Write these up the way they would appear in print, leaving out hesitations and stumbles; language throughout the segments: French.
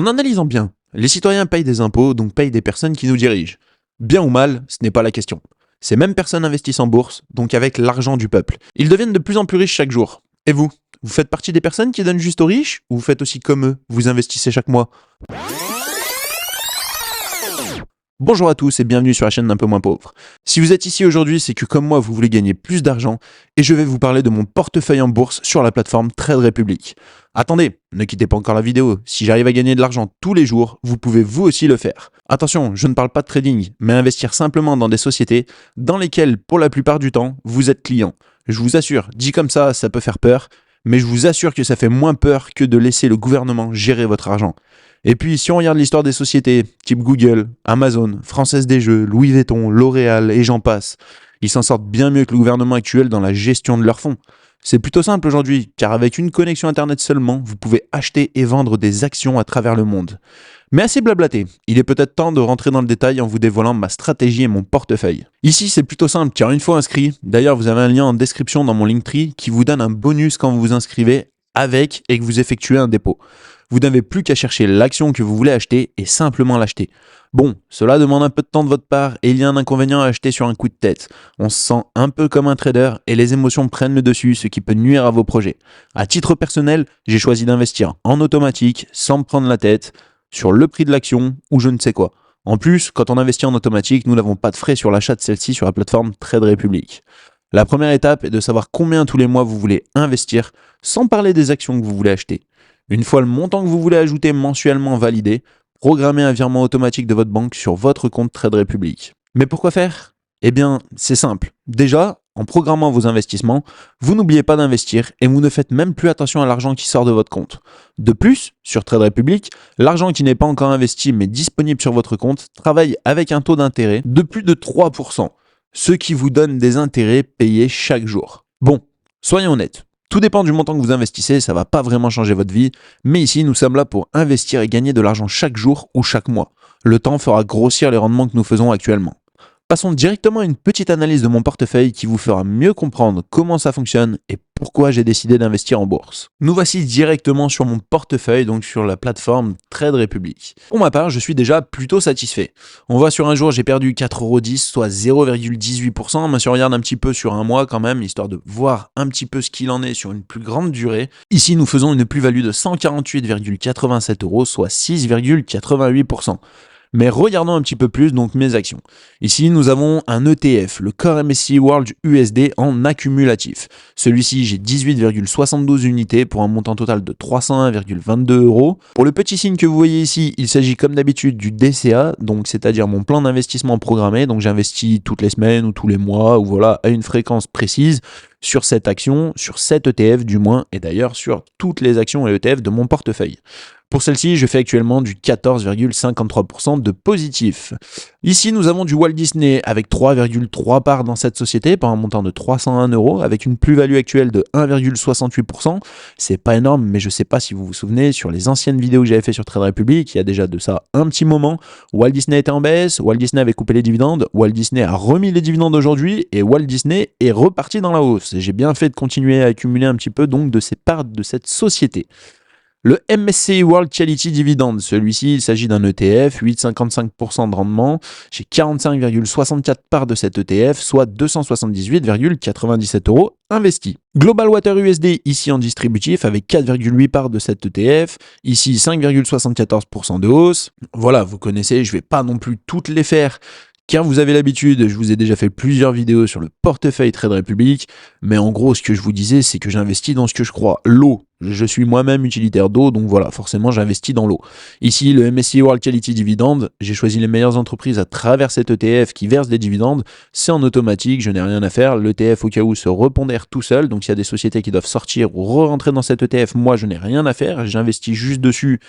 En analysant bien, les citoyens payent des impôts, donc payent des personnes qui nous dirigent. Bien ou mal, ce n'est pas la question. Ces mêmes personnes investissent en bourse, donc avec l'argent du peuple. Ils deviennent de plus en plus riches chaque jour. Et vous? Vous faites partie des personnes qui donnent juste aux riches, ou vous faites aussi comme eux, vous investissez chaque mois? Bonjour à tous et bienvenue sur la chaîne d'un peu moins pauvre. Si vous êtes ici aujourd'hui, c'est que comme moi, vous voulez gagner plus d'argent et je vais vous parler de mon portefeuille en bourse sur la plateforme Trade Republic. Attendez, ne quittez pas encore la vidéo. Si j'arrive à gagner de l'argent tous les jours, vous pouvez vous aussi le faire. Attention, je ne parle pas de trading, mais investir simplement dans des sociétés dans lesquelles, pour la plupart du temps, vous êtes client. Je vous assure, dit comme ça peut faire peur, mais je vous assure que ça fait moins peur que de laisser le gouvernement gérer votre argent. Et puis, si on regarde l'histoire des sociétés, type Google, Amazon, Française des Jeux, Louis Vuitton, L'Oréal et j'en passe, ils s'en sortent bien mieux que le gouvernement actuel dans la gestion de leurs fonds. C'est plutôt simple aujourd'hui, car avec une connexion Internet seulement, vous pouvez acheter et vendre des actions à travers le monde. Mais assez blablaté, il est peut-être temps de rentrer dans le détail en vous dévoilant ma stratégie et mon portefeuille. Ici, c'est plutôt simple, car une fois inscrit, d'ailleurs vous avez un lien en description dans mon Linktree qui vous donne un bonus quand vous vous inscrivez avec et que vous effectuez un dépôt. Vous n'avez plus qu'à chercher l'action que vous voulez acheter et simplement l'acheter. Bon, cela demande un peu de temps de votre part et il y a un inconvénient à acheter sur un coup de tête. On se sent un peu comme un trader et les émotions prennent le dessus, ce qui peut nuire à vos projets. À titre personnel, j'ai choisi d'investir en automatique, sans me prendre la tête, sur le prix de l'action ou je ne sais quoi. En plus, quand on investit en automatique, nous n'avons pas de frais sur l'achat de celle-ci sur la plateforme Trade Republic. La première étape est de savoir combien tous les mois vous voulez investir, sans parler des actions que vous voulez acheter. Une fois le montant que vous voulez ajouter mensuellement validé, programmez un virement automatique de votre banque sur votre compte Trade Republic. Mais pourquoi faire? Eh bien, c'est simple. Déjà, en programmant vos investissements, vous n'oubliez pas d'investir et vous ne faites même plus attention à l'argent qui sort de votre compte. De plus, sur Trade Republic, l'argent qui n'est pas encore investi mais disponible sur votre compte travaille avec un taux d'intérêt de plus de 3%, ce qui vous donne des intérêts payés chaque jour. Bon, soyons honnêtes. Tout dépend du montant que vous investissez, ça va pas vraiment changer votre vie, mais ici nous sommes là pour investir et gagner de l'argent chaque jour ou chaque mois. Le temps fera grossir les rendements que nous faisons actuellement. Passons directement à une petite analyse de mon portefeuille qui vous fera mieux comprendre comment ça fonctionne et pourquoi j'ai décidé d'investir en bourse. Nous voici directement sur mon portefeuille, donc sur la plateforme Trade Republic. Pour ma part, je suis déjà plutôt satisfait. On voit sur un jour, j'ai perdu 4,10€, soit 0,18%, mais si on regarde un petit peu sur un mois quand même, histoire de voir un petit peu ce qu'il en est sur une plus grande durée. Ici, nous faisons une plus-value de 148,87€, soit 6,88%. Mais regardons un petit peu plus donc mes actions. Ici, nous avons un ETF, le Core MSCI World USD en accumulatif. Celui-ci, j'ai 18,72 unités pour un montant total de 301,22€. Pour le petit signe que vous voyez ici, il s'agit comme d'habitude du DCA, donc c'est-à-dire mon plan d'investissement programmé. Donc j'investis toutes les semaines ou tous les mois ou voilà à une fréquence précise sur cette action, sur cet ETF du moins, et d'ailleurs sur toutes les actions et ETF de mon portefeuille. Pour celle-ci, je fais actuellement du 14,53% de positif. Ici, nous avons du Walt Disney avec 3,3 parts dans cette société pour un montant de 301€, avec une plus-value actuelle de 1,68%. C'est pas énorme, mais je sais pas si vous vous souvenez, sur les anciennes vidéos que j'avais fait sur Trade Republic, il y a déjà de ça un petit moment, Walt Disney était en baisse, Walt Disney avait coupé les dividendes, Walt Disney a remis les dividendes aujourd'hui, et Walt Disney est reparti dans la hausse. J'ai bien fait de continuer à accumuler un petit peu donc de ces parts de cette société. Le MSCI World Quality Dividend, celui-ci, il s'agit d'un ETF, 8,55% de rendement. J'ai 45,64 parts de cet ETF, soit 278,97€ investis. Global Water USD, ici en distributif, avec 4,8 parts de cet ETF. Ici, 5,74% de hausse. Voilà, vous connaissez, je ne vais pas non plus toutes les faire. Car vous avez l'habitude, je vous ai déjà fait plusieurs vidéos sur le portefeuille Trade Republic, mais en gros, ce que je vous disais, c'est que j'investis dans ce que je crois. L'eau, je suis moi-même utilitaire d'eau, donc voilà, forcément, j'investis dans l'eau. Ici, le MSCI World Quality Dividend, j'ai choisi les meilleures entreprises à travers cet ETF qui versent des dividendes. C'est en automatique, je n'ai rien à faire. L'ETF, au cas où, se repondère tout seul, donc s'il y a des sociétés qui doivent sortir ou re-rentrer dans cet ETF, moi, je n'ai rien à faire, j'investis juste dessus.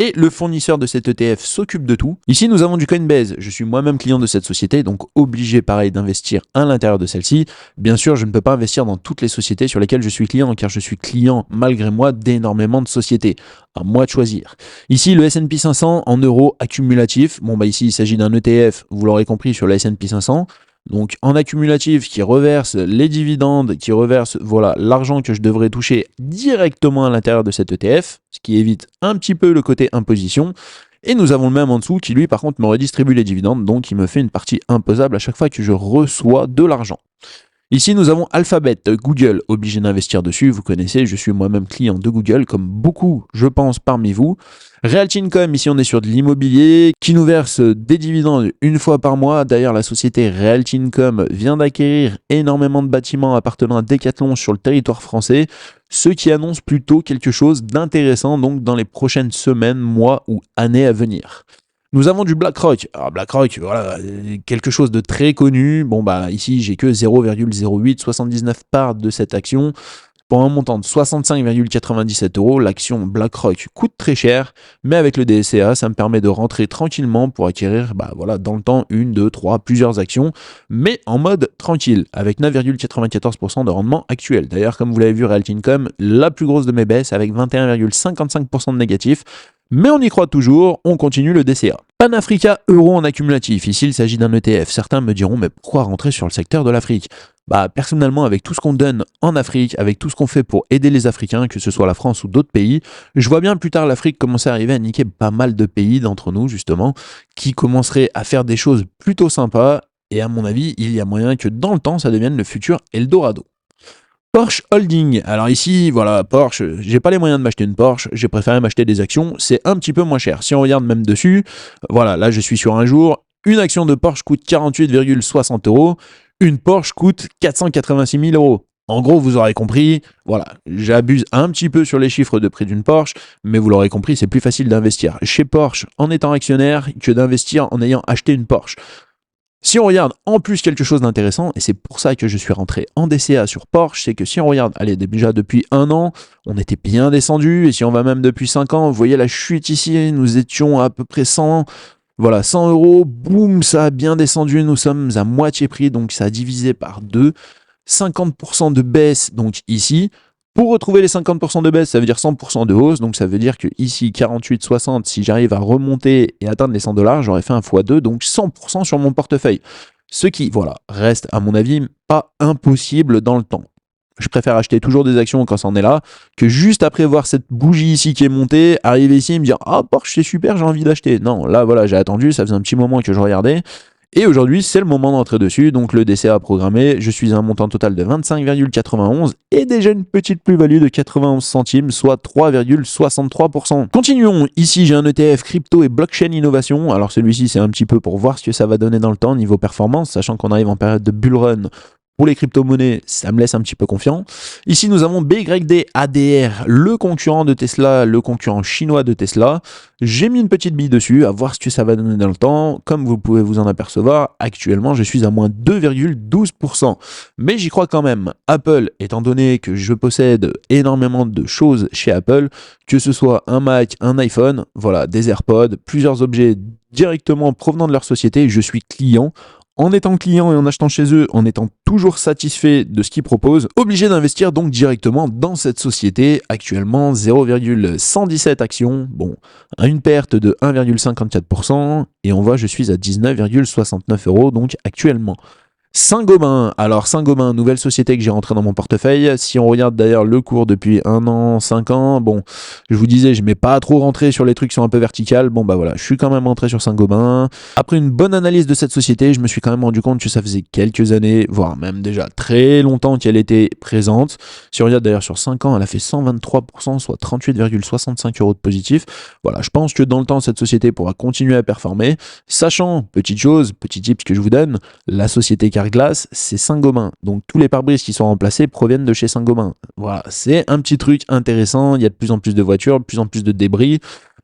Et le fournisseur de cet ETF s'occupe de tout. Ici, nous avons du Coinbase. Je suis moi-même client de cette société, donc obligé, pareil, d'investir à l'intérieur de celle-ci. Bien sûr, je ne peux pas investir dans toutes les sociétés sur lesquelles je suis client, car je suis client, malgré moi, d'énormément de sociétés. À moi de choisir. Ici, le S&P 500 en euros accumulatif. Bon, ici, il s'agit d'un ETF, vous l'aurez compris, sur le S&P 500. donc en accumulatif, qui reverse les dividendes, qui reverse voilà l'argent que je devrais toucher directement à l'intérieur de cet ETF, ce qui évite un petit peu le côté imposition. Et nous avons le même en dessous qui lui par contre me redistribue les dividendes, donc il me fait une partie imposable à chaque fois que je reçois de l'argent. Ici, nous avons Alphabet, Google, obligé d'investir dessus. Vous connaissez, je suis moi-même client de Google, comme beaucoup, je pense, parmi vous. Realty Income, ici, on est sur de l'immobilier qui nous verse des dividendes une fois par mois. D'ailleurs, la société Realty Income vient d'acquérir énormément de bâtiments appartenant à Decathlon sur le territoire français, ce qui annonce plutôt quelque chose d'intéressant donc dans les prochaines semaines, mois ou années à venir. Nous avons du BlackRock. Alors BlackRock, voilà, quelque chose de très connu. Bon bah ici j'ai que 0,0879 parts de cette action pour un montant de 65,97 €. L'action BlackRock coûte très cher, mais avec le DSCA, ça me permet de rentrer tranquillement pour acquérir voilà, dans le temps 1, 2, 3, plusieurs actions, mais en mode tranquille, avec 9,94% de rendement actuel. D'ailleurs, comme vous l'avez vu, Realty Income, la plus grosse de mes baisses avec 21,55% de négatif. Mais on y croit toujours, on continue le DCA. Panafrica Euro en accumulatif. Ici, il s'agit d'un ETF. Certains me diront, mais pourquoi rentrer sur le secteur de l'Afrique ? Bah, personnellement, avec tout ce qu'on donne en Afrique, avec tout ce qu'on fait pour aider les Africains, que ce soit la France ou d'autres pays, je vois bien plus tard l'Afrique commencer à arriver à niquer pas mal de pays d'entre nous, justement, qui commenceraient à faire des choses plutôt sympas. Et à mon avis, il y a moyen que dans le temps, ça devienne le futur Eldorado. Porsche Holding. Alors ici, voilà, Porsche, j'ai pas les moyens de m'acheter une Porsche, j'ai préféré m'acheter des actions, c'est un petit peu moins cher. Si on regarde même dessus, voilà, là je suis sur un jour, une action de Porsche coûte 48,60 €, une Porsche coûte 486 000 €. En gros, vous aurez compris, voilà, j'abuse un petit peu sur les chiffres de prix d'une Porsche, mais vous l'aurez compris, c'est plus facile d'investir chez Porsche en étant actionnaire que d'investir en ayant acheté une Porsche. Si on regarde en plus quelque chose d'intéressant, et c'est pour ça que je suis rentré en DCA sur Porsche, c'est que si on regarde, allez, déjà depuis 1 an, on était bien descendu, et si on va même depuis 5 ans, vous voyez la chute ici, nous étions à peu près 100, voilà, 100 €, boum, ça a bien descendu, nous sommes à moitié prix, donc ça a divisé par 2, 50% de baisse, donc ici. Pour retrouver les 50% de baisse, ça veut dire 100% de hausse, donc ça veut dire que ici 48,60, si j'arrive à remonter et atteindre les 100 $, j'aurais fait un x2, donc 100% sur mon portefeuille. Ce qui, voilà, reste à mon avis pas impossible dans le temps. Je préfère acheter toujours des actions quand ça en est là, que juste après voir cette bougie ici qui est montée, arriver ici et me dire « Ah, Porsche, c'est super, j'ai envie d'acheter ». Non, là, voilà, j'ai attendu, ça faisait un petit moment que je regardais. Et aujourd'hui, c'est le moment d'entrer dessus, donc le DCA programmé, je suis à un montant total de 25,91 et déjà une petite plus-value de 91 centimes, soit 3,63%. Continuons, ici j'ai un ETF crypto et blockchain innovation, alors celui-ci c'est un petit peu pour voir ce que ça va donner dans le temps niveau performance, sachant qu'on arrive en période de bull run. Pour les crypto-monnaies, ça me laisse un petit peu confiant. Ici, nous avons BYD ADR, le concurrent de Tesla, le concurrent chinois de Tesla. J'ai mis une petite bille dessus, à voir ce que ça va donner dans le temps. Comme vous pouvez vous en apercevoir, actuellement, je suis à moins 2,12%. Mais j'y crois quand même. Apple, étant donné que je possède énormément de choses chez Apple, que ce soit un Mac, un iPhone, voilà, des AirPods, plusieurs objets directement provenant de leur société, je suis client. En étant client et en achetant chez eux, en étant toujours satisfait de ce qu'ils proposent, obligé d'investir donc directement dans cette société, actuellement 0,117 actions, bon, à une perte de 1,54%, et on voit je suis à 19,69 €, donc actuellement. Saint-Gobain, alors Saint-Gobain, nouvelle société que j'ai rentrée dans mon portefeuille. Si on regarde d'ailleurs le cours depuis 1 an, 5 ans, bon, je vous disais, je ne m'ai pas trop rentré sur les trucs qui sont un peu verticales. Bon, bah voilà, je suis quand même rentré sur Saint-Gobain. Après une bonne analyse de cette société, je me suis quand même rendu compte que ça faisait quelques années, voire même déjà très longtemps qu'elle était présente. Si on regarde d'ailleurs sur 5 ans, elle a fait 123%, soit 38,65 € de positif. Voilà, je pense que dans le temps, cette société pourra continuer à performer. Sachant, petite chose, petit tip que je vous donne, la société Carglass, c'est Saint-Gobain. Donc tous les pare-brises qui sont remplacés proviennent de chez Saint-Gobain. Voilà, c'est un petit truc intéressant. Il y a de plus en plus de voitures, de plus en plus de débris.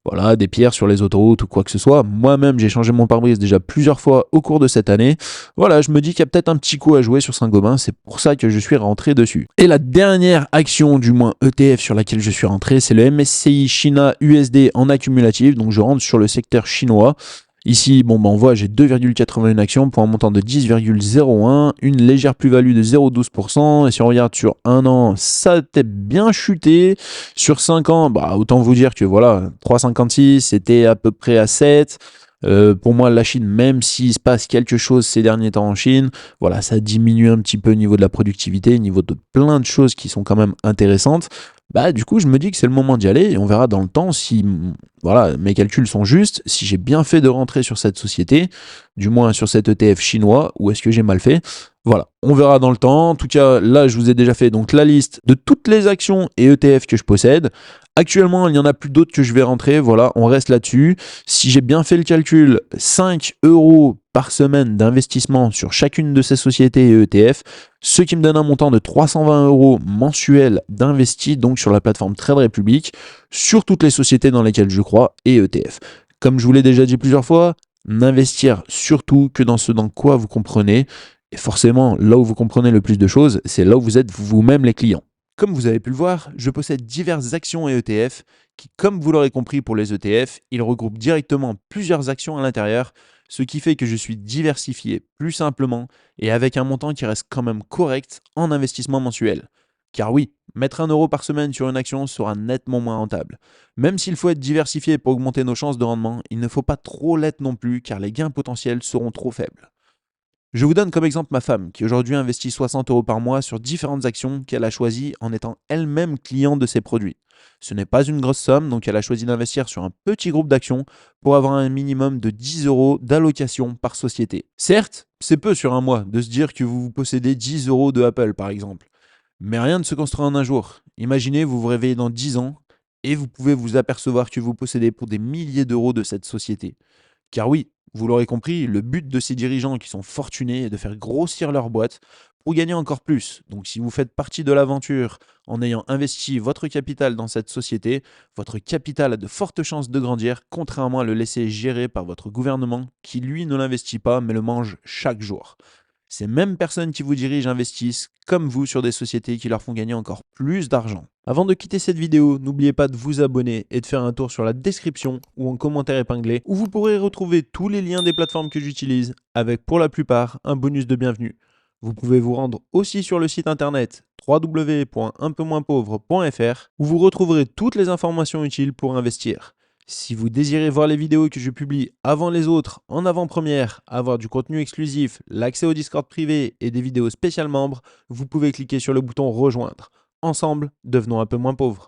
Voilà, des pierres sur les autoroutes ou quoi que ce soit. Moi-même, j'ai changé mon pare-brise déjà plusieurs fois au cours de cette année. Voilà, je me dis qu'il y a peut-être un petit coup à jouer sur Saint-Gobain. C'est pour ça que je suis rentré dessus. Et la dernière action, du moins ETF, sur laquelle je suis rentré, c'est le MSCI China USD en accumulatif. Donc je rentre sur le secteur chinois. Ici, bon, on voit, j'ai 2,81 actions pour un montant de 10,01, une légère plus-value de 0,12%. Et si on regarde sur 1 an, ça a peut-être bien chuté. Sur 5 ans, autant vous dire que voilà, 3,56, c'était à peu près à 7. Pour moi, la Chine, même s'il se passe quelque chose ces derniers temps en Chine, voilà, ça diminue un petit peu au niveau de la productivité, au niveau de plein de choses qui sont quand même intéressantes. Bah, du coup, je me dis que c'est le moment d'y aller et on verra dans le temps si voilà, mes calculs sont justes, si j'ai bien fait de rentrer sur cette société, du moins sur cet ETF chinois, ou est-ce que j'ai mal fait. Voilà, on verra dans le temps. En tout cas, là, je vous ai déjà fait donc la liste de toutes les actions et ETF que je possède. Actuellement, il n'y en a plus d'autres que je vais rentrer. Voilà, on reste là-dessus. Si j'ai bien fait le calcul, 5 euros par semaine d'investissement sur chacune de ces sociétés et ETF, ce qui me donne un montant de 320 euros mensuels d'investis donc sur la plateforme Trade Republic, sur toutes les sociétés dans lesquelles je crois et ETF. Comme je vous l'ai déjà dit plusieurs fois, n'investir surtout que dans ce dans quoi vous comprenez. Et forcément, là où vous comprenez le plus de choses, c'est là où vous êtes vous-même les clients. Comme vous avez pu le voir, je possède diverses actions et ETF qui, comme vous l'aurez compris pour les ETF, ils regroupent directement plusieurs actions à l'intérieur, ce qui fait que je suis diversifié plus simplement et avec un montant qui reste quand même correct en investissement mensuel. Car oui, mettre 1 euro par semaine sur une action sera nettement moins rentable. Même s'il faut être diversifié pour augmenter nos chances de rendement, il ne faut pas trop l'être non plus car les gains potentiels seront trop faibles. Je vous donne comme exemple ma femme, qui aujourd'hui investit 60 euros par mois sur différentes actions qu'elle a choisies en étant elle-même cliente de ces produits. Ce n'est pas une grosse somme, donc elle a choisi d'investir sur un petit groupe d'actions pour avoir un minimum de 10 euros d'allocation par société. Certes, c'est peu sur un mois de se dire que vous possédez 10 euros de Apple par exemple, mais rien ne se construit en un jour. Imaginez, vous vous réveillez dans 10 ans et vous pouvez vous apercevoir que vous possédez pour des milliers d'euros de cette société. Car oui, vous l'aurez compris, le but de ces dirigeants qui sont fortunés est de faire grossir leur boîte pour gagner encore plus. Donc si vous faites partie de l'aventure en ayant investi votre capital dans cette société, votre capital a de fortes chances de grandir, contrairement à le laisser gérer par votre gouvernement qui lui ne l'investit pas mais le mange chaque jour. Ces mêmes personnes qui vous dirigent investissent, comme vous, sur des sociétés qui leur font gagner encore plus d'argent. Avant de quitter cette vidéo, n'oubliez pas de vous abonner et de faire un tour sur la description ou en commentaire épinglé où vous pourrez retrouver tous les liens des plateformes que j'utilise avec pour la plupart un bonus de bienvenue. Vous pouvez vous rendre aussi sur le site internet www.unpeumoinspauvre.fr où vous retrouverez toutes les informations utiles pour investir. Si vous désirez voir les vidéos que je publie avant les autres, en avant-première, avoir du contenu exclusif, l'accès au Discord privé et des vidéos spéciales membres, vous pouvez cliquer sur le bouton rejoindre. Ensemble, devenons un peu moins pauvres.